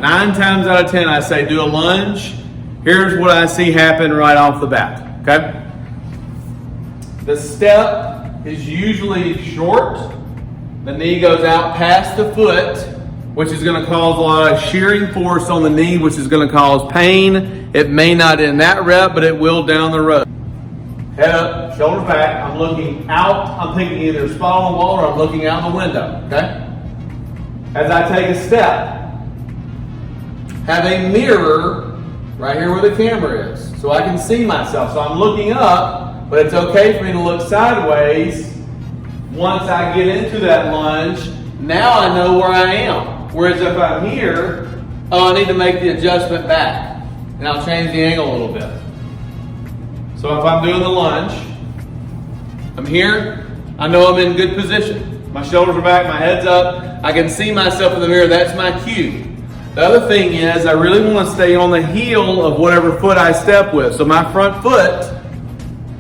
9 times out of 10, I say do a lunge. Here's what I see happen right off the bat, okay? The step is usually short. The knee goes out past the foot, which is going to cause a lot of shearing force on the knee, which is going to cause pain. It may not in that rep, but it will down the road. Head up, shoulders back. I'm looking out. I'm thinking either spot on the wall or I'm looking out the window, okay? As I take a step, have a mirror right here where the camera is, so I can see myself. So I'm looking up, but it's okay for me to look sideways. Once I get into that lunge, now I know where I am. Whereas if I'm here, I need to make the adjustment back, and I'll change the angle a little bit. So if I'm doing the lunge, I'm here, I know I'm in good position. My shoulders are back, my head's up, I can see myself in the mirror, that's my cue. The other thing is, I really want to stay on the heel of whatever foot I step with. So my front foot,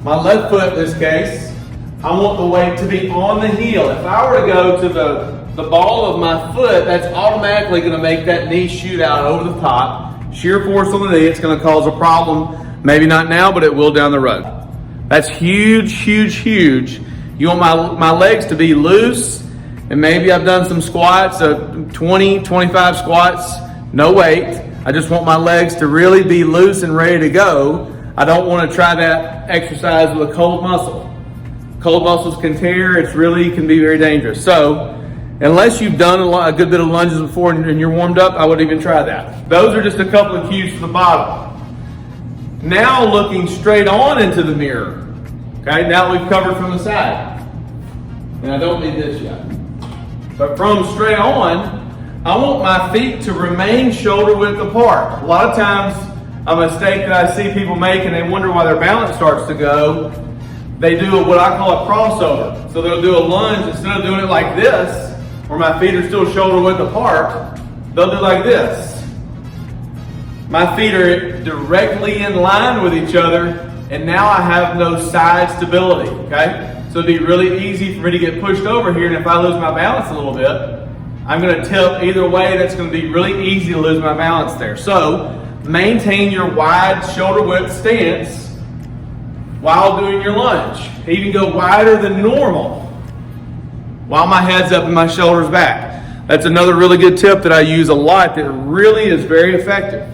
my left foot in this case, I want the weight to be on the heel. If I were to go to the ball of my foot, that's automatically going to make that knee shoot out over the top. Shear force on the knee, it's going to cause a problem. Maybe not now, but it will down the road. That's huge, huge, huge. You want my legs to be loose, and maybe I've done some squats, 20, 25 squats, no weight. I just want my legs to really be loose and ready to go. I don't want to try that exercise with a cold muscle. Cold muscles can tear, it really can be very dangerous. So, unless you've done a good bit of lunges before and you're warmed up, I wouldn't even try that. Those are just a couple of cues to the bottom. Now looking straight on into the mirror. Okay, now we've covered from the side. And I don't need this yet. But from straight on, I want my feet to remain shoulder width apart. A lot of times, a mistake that I see people make and they wonder why their balance starts to go, they do what I call a crossover. So they'll do a lunge, instead of doing it like this, where my feet are still shoulder width apart, they'll do like this. My feet are directly in line with each other, and now I have no side stability, okay? So it'd be really easy for me to get pushed over here, and if I lose my balance a little bit, I'm gonna tip either way. That's gonna be really easy to lose my balance there. So maintain your wide shoulder width stance while doing your lunge. Even go wider than normal while my head's up and my shoulders back. That's another really good tip that I use a lot that really is very effective.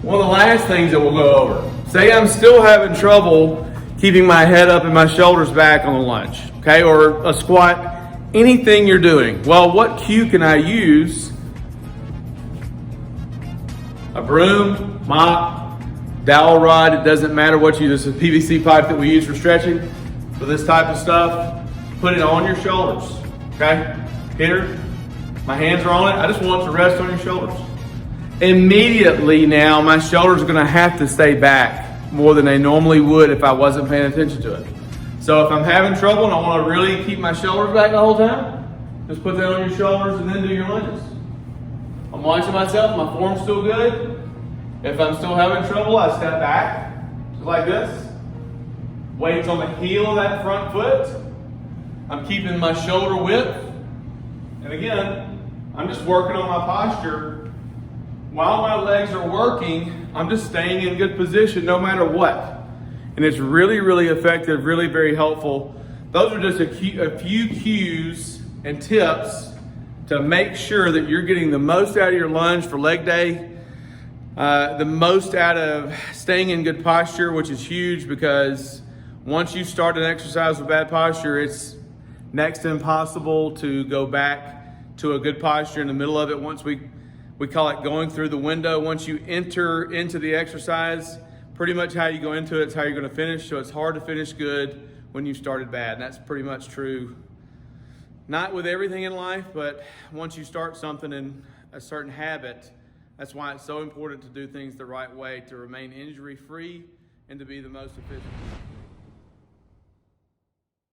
One of the last things that we'll go over. Say I'm still having trouble keeping my head up and my shoulders back on the lunge, okay, or a squat, anything you're doing. Well, what cue can I use? A broom, mop, dowel rod, it doesn't matter what you use. This is PVC pipe that we use for stretching. For this type of stuff, put it on your shoulders, okay? Here, my hands are on it. I just want it to rest on your shoulders. Immediately now, my shoulders are gonna have to stay back more than they normally would if I wasn't paying attention to it. So if I'm having trouble and I wanna really keep my shoulders back the whole time, just put that on your shoulders and then do your lunges. I'm watching myself, my form's still good. If I'm still having trouble, I step back, just like this. Weight's on the heel of that front foot. I'm keeping my shoulder width. And again, I'm just working on my posture. While my legs are working, I'm just staying in good position no matter what. And it's really, really effective, really very helpful. Those are just a few cues and tips to make sure that you're getting the most out of your lunge for leg day, the most out of staying in good posture, which is huge because once you start an exercise with bad posture, it's next to impossible to go back to a good posture in the middle of it. Once we call it going through the window. Once you enter into the exercise, pretty much how you go into it is how you're gonna finish. So it's hard to finish good when you started bad. And that's pretty much true, not with everything in life, but once you start something in a certain habit, that's why it's so important to do things the right way, to remain injury-free and to be the most efficient.